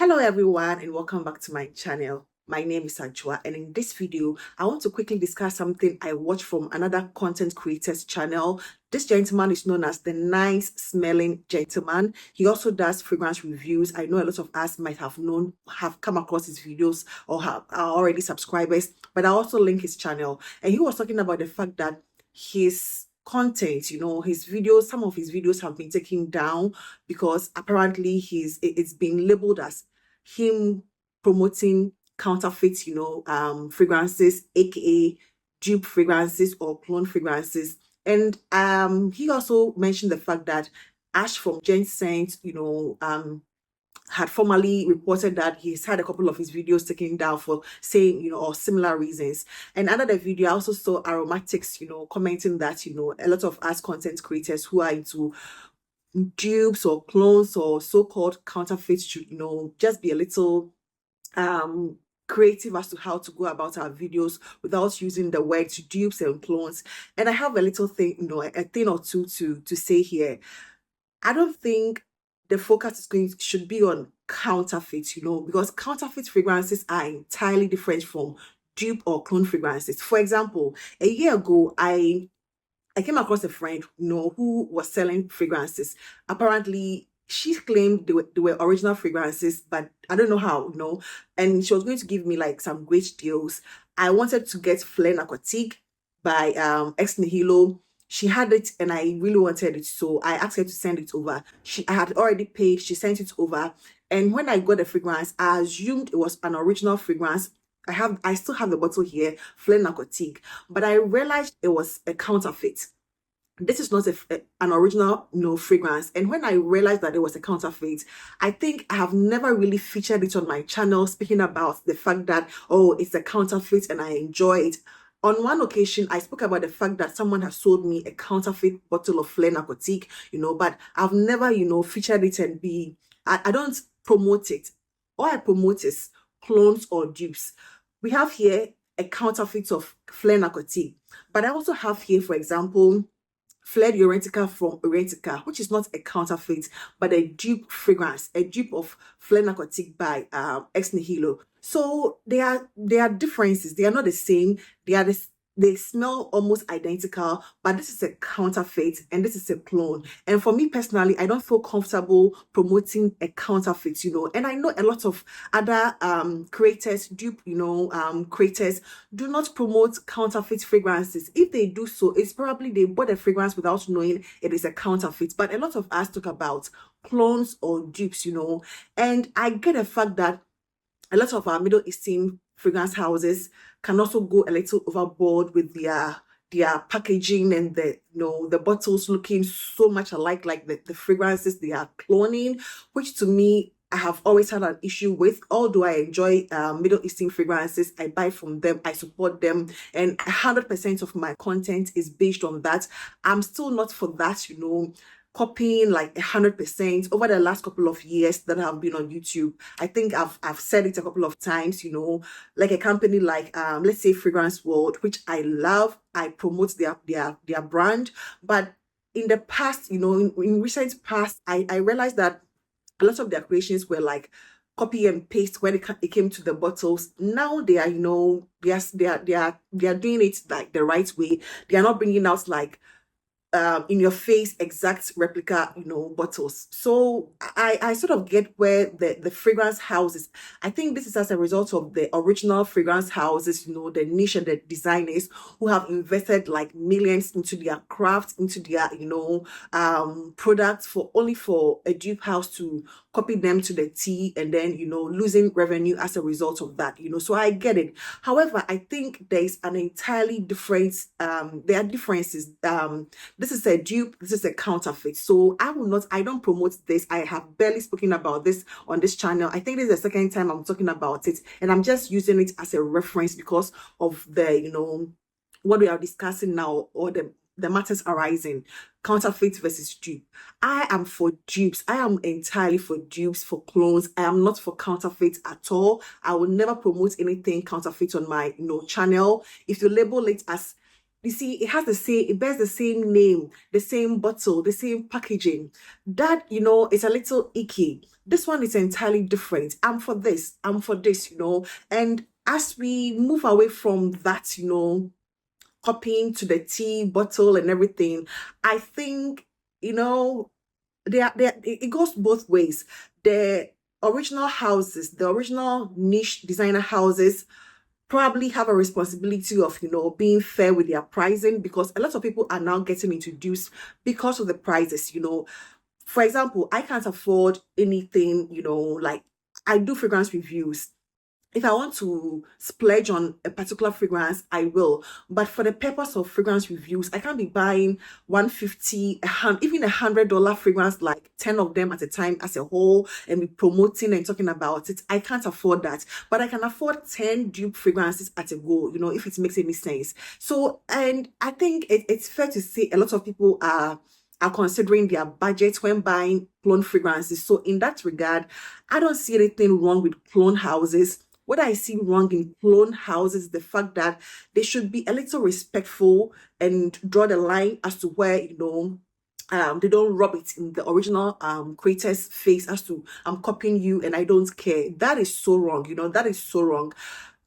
Hello everyone and welcome back to my channel. My name is Ajwa, and in this video I want to quickly discuss something I watched from another content creator's channel. This gentleman is known as the Nice Smelling Gentleman. He also does fragrance reviews. I know a lot of us might have come across his videos or are already subscribers, but I also link his channel. And he was talking about the fact that his content, his videos, some of his videos have been taken down because apparently it's been labeled as him promoting counterfeit, fragrances, aka dupe fragrances or clone fragrances. And he also mentioned the fact that Ash from Gent Scent, had formerly reported that he's had a couple of his videos taken down for same, or similar reasons. And under the video, I also saw Aromatics, commenting that, a lot of us content creators who are into dupes or clones or so-called counterfeits should, just be a little creative as to how to go about our videos without using the words dupes and clones. And I have a little thing, a thing or two to say here. I don't think the focus should be on counterfeits, because counterfeit fragrances are entirely different from dupe or clone fragrances. For example, a year ago, I came across a friend, who was selling fragrances. Apparently, she claimed they were original fragrances, but I don't know how, And she was going to give me like some great deals. I wanted to get Fleur Narcotique by Ex Nihilo. She had it and I really wanted it, so I asked her to send it over. I had already paid. She sent it over, and when I got the fragrance, I assumed it was an original fragrance. I still have the bottle here, Fleur Narcotique, but I realized it was a counterfeit. This is not an original fragrance. And when I realized that it was a counterfeit, I think I have never really featured it on my channel, speaking about the fact that, oh, it's a counterfeit and I enjoy it. On one occasion, I spoke about the fact that someone has sold me a counterfeit bottle of Fleur Narcotique, but I've never, featured it and I don't promote it. All I promote is clones or dupes. We have here a counterfeit of Fleur Narcotique, but I also have here, for example, Fleur Urentica from Urentica, which is not a counterfeit, but a dupe fragrance, a dupe of Fleur Narcotique by Ex Nihilo. So there are differences. They are not the same. They smell almost identical, but this is a counterfeit and this is a clone. And for me personally, I don't feel comfortable promoting a counterfeit, And I know a lot of other creators, dupe, creators do not promote counterfeit fragrances. If they do so, it's probably they bought a fragrance without knowing it is a counterfeit. But a lot of us talk about clones or dupes, And I get the fact that a lot of our Middle Eastern fragrance houses can also go a little overboard with their packaging and the bottles looking so much alike, like the fragrances they are cloning, which to me I have always had an issue with. Although I enjoy Middle Eastern fragrances, I buy from them, I support them, and 100% of my content is based on that. I'm still not for that, copying like 100% over the last couple of years that I've been on YouTube. I think I've said it a couple of times, like a company like let's say Fragrance World, which I love. I promote their brand, but in the past, in recent past, I realized that a lot of their creations were like copy and paste when it came to the bottles. Now they are, they are doing it like the right way. They are not bringing out like in your face exact replica bottles. So I sort of get where the fragrance houses, I think this is as a result of the original fragrance houses, the niche and the designers who have invested like millions into their craft, into their products for a dupe house to copy them to the T, and then losing revenue as a result of that. So I get it. However, I think there's an entirely different there are differences. This is a dupe, this is a counterfeit. So I don't promote this. I have barely spoken about this on this channel. I think this is the second time I'm talking about it, and I'm just using it as a reference because of the, what we are discussing now, or the matters arising, counterfeit versus dupe. I am for dupes. I am entirely for dupes, for clones. I am not for counterfeit at all. I will never promote anything counterfeit on my channel. If you label it as, you see, it bears the same name, the same bottle, the same packaging. That, is a little icky. This one is entirely different. I'm for this, and as we move away from that, copying to the tea bottle and everything, I think, it goes both ways. The original houses, the original niche designer houses, probably have a responsibility of being fair with their pricing, because a lot of people are now getting introduced because of the prices. For example, I can't afford anything, like, I do fragrance reviews. If I want to splurge on a particular fragrance, I will. But for the purpose of fragrance reviews, I can't be buying 150, even $100 fragrance, like 10 of them at a time as a whole, and be promoting and talking about it. I can't afford that. But I can afford 10 dupe fragrances at a go, if it makes any sense. So, and I think it's fair to say a lot of people are considering their budget when buying clone fragrances. So in that regard, I don't see anything wrong with clone houses. What I see wrong in clone houses is the fact that they should be a little respectful and draw the line as to where, they don't rub it in the original creator's face as to, I'm copying you and I don't care. That is so wrong, that is so wrong.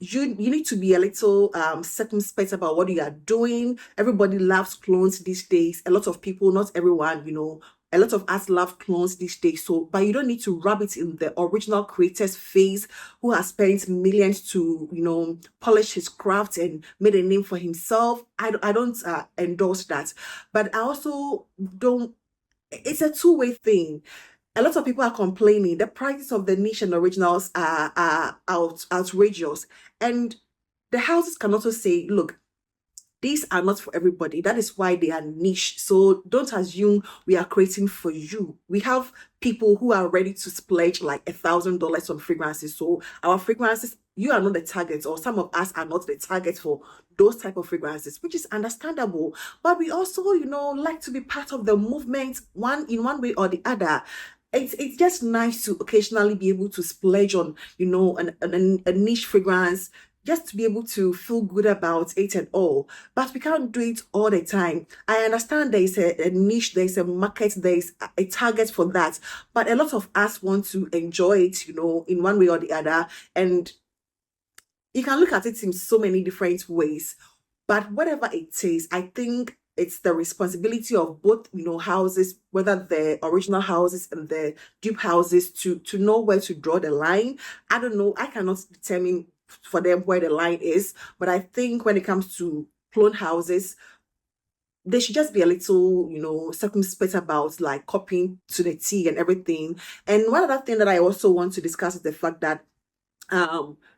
You need to be a little circumspect about what you are doing. Everybody loves clones these days. A lot of people, not everyone, a lot of us love clones these days. So, but you don't need to rub it in the original creator's face, who has spent millions to, polish his craft and made a name for himself. I don't endorse that. But I also don't, it's a two-way thing. A lot of people are complaining the prices of the niche and originals are outrageous. And the houses can also say, look, these are not for everybody. That is why they are niche. So don't assume we are creating for you. We have people who are ready to splurge like $1,000 on fragrances. So our fragrances, you are not the target, or some of us are not the target for those type of fragrances, which is understandable. But we also, like to be part of the movement, in one way or the other. It's just nice to occasionally be able to splurge on, a niche fragrance, just to be able to feel good about it and all. But we can't do it all the time. I understand there is a niche, there is a market, there is a target for that. But a lot of us want to enjoy it, in one way or the other. And you can look at it in so many different ways. But whatever it is, I think it's the responsibility of both, houses, whether the original houses and the dupe houses, to know where to draw the line. I don't know. I cannot determine for them where the line is. But I think when it comes to clone houses, they should just be a little, circumspect about like copying to the T and everything. And one other thing that I also want to discuss is the fact that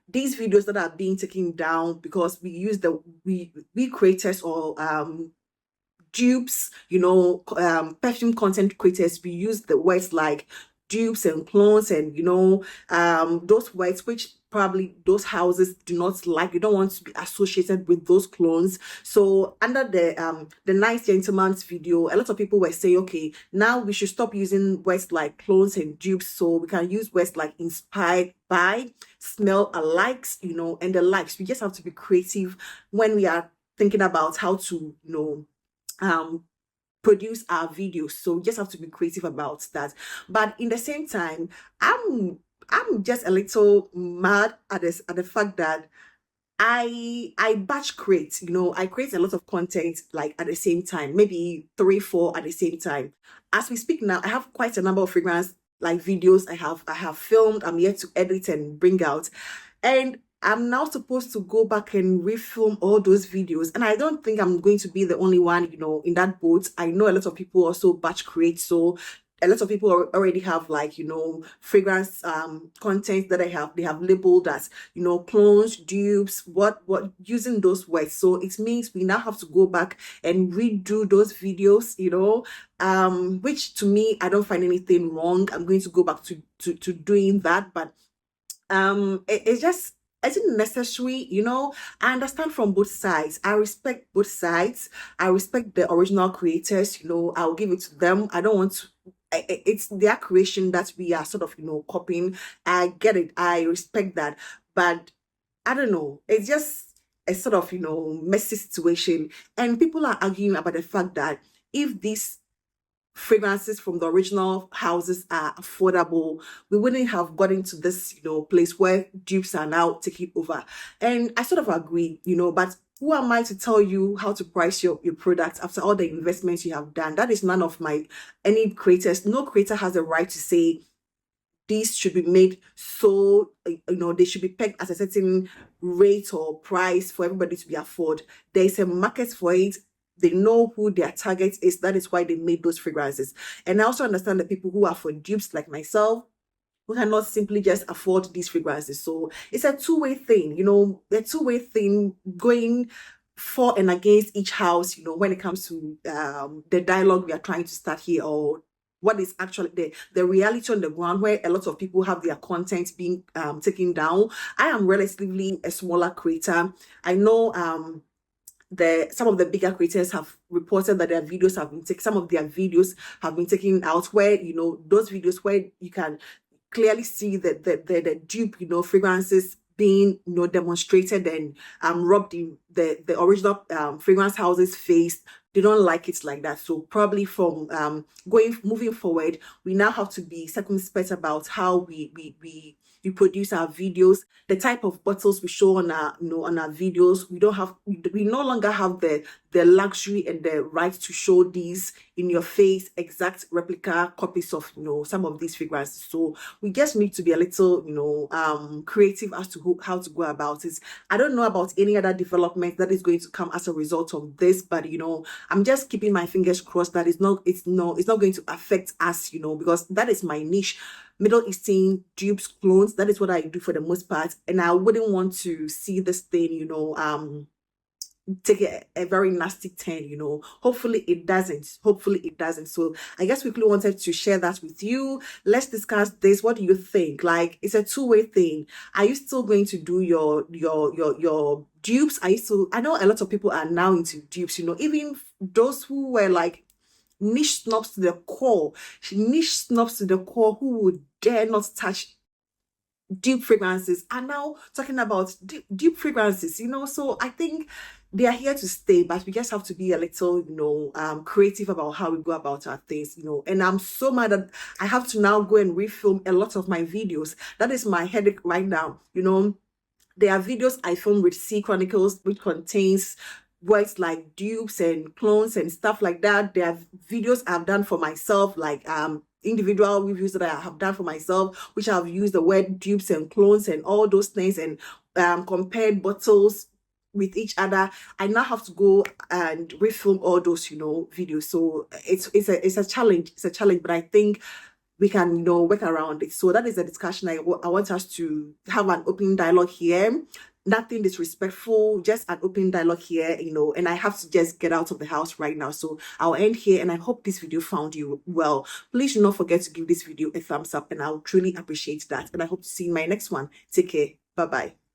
these videos that are being taken down because we use we creators or dupes, perfume content creators, we use the words like dupes and clones and those words which probably those houses do not like. You don't want to be associated with those clones. So under the Nice Gentleman's video, a lot of people were saying, okay, now we should stop using words like clones and dupes, so we can use words like inspired by, smell alikes, and the likes. We just have to be creative when we are thinking about how to produce our videos. So we just have to be creative about that. But in the same time, I'm just a little mad at this, at the fact that I batch create, I create a lot of content like at the same time, maybe 3, 4 at the same time. As we speak now, I have quite a number of fragrance like videos I have filmed. I'm yet to edit and bring out. And I'm now supposed to go back and refilm all those videos. And I don't think I'm going to be the only one, in that boat. I know a lot of people also batch create. So a lot of people already have like, fragrance content that they have labeled as, clones, dupes, what using those words. So it means we now have to go back and redo those videos, which to me, I don't find anything wrong. I'm going to go back to doing that. But it's just, I think necessary, I understand from both sides. I respect both sides. I respect the original creators, I'll give it to them. I don't want to, it's their creation that we are sort of, copying. I get it. I respect that. But I don't know. It's just a sort of, messy situation. And people are arguing about the fact that if these fragrances from the original houses are affordable, we wouldn't have gotten to this, place where dupes are now taking over. And I sort of agree, but who am I to tell you how to price your product after all the investments you have done? That is none of my any creators. No creator has a right to say these should be made so, they should be pegged at a certain rate or price for everybody to be afford. There is a market for it. They know who their target is. That is why they made those fragrances. And I also understand the people who are for dupes like myself, who cannot simply just afford these fragrances. So it's a two-way thing, a two-way thing going for and against each house, when it comes to the dialogue we are trying to start here, or what is actually the reality on the ground, where a lot of people have their content being taken down. I am relatively a smaller creator. I know some of the bigger creators have reported that their videos have been taken, some of their videos have been taken out, where those videos where you can clearly see that the dupe fragrances being demonstrated and rubbed in the original fragrance house's face. They don't like it like that. So probably from moving forward, we now have to be circumspect about how we produce our videos, the type of bottles we show on our on our videos. We no longer have the luxury and the right to show these in your face exact replica copies of some of these fragrances. So we just need to be a little creative as to how to go about it. I don't know about any other development that is going to come as a result of this, but I'm just keeping my fingers crossed that it's not going to affect us, because that is my niche. Middle Eastern dupes, clones, that is what I do for the most part, and I wouldn't want to see this thing take a very nasty turn. Hopefully it doesn't. So I guess we quickly wanted to share that with you. Let's discuss this. What do you think? Like, it's a two-way thing. Are you still going to do your dupes? I know a lot of people are now into dupes, even those who were like niche snobs to the core, who would dare not touch dupe fragrances, are now talking about dupe fragrances, so I think they are here to stay, but we just have to be a little creative about how we go about our things, and I'm so mad that I have to now go and refilm a lot of my videos. That is my headache right now. There are videos I filmed with C Chronicles, which contains words like dupes and clones and stuff like that. There are videos I've done for myself, like individual reviews that I have done for myself, which I've used the word dupes and clones and all those things, and compared bottles with each other. I now have to go and refilm all those videos. So it's a challenge. It's a challenge, but I think we can work around it. So that is a discussion I want us to have, an open dialogue here. Nothing disrespectful, just an open dialogue here, and I have to just get out of the house right now. So I'll end here, and I hope this video found you well. Please do not forget to give this video a thumbs up, and I'll truly appreciate that. And I hope to see you in my next one. Take care. Bye-bye.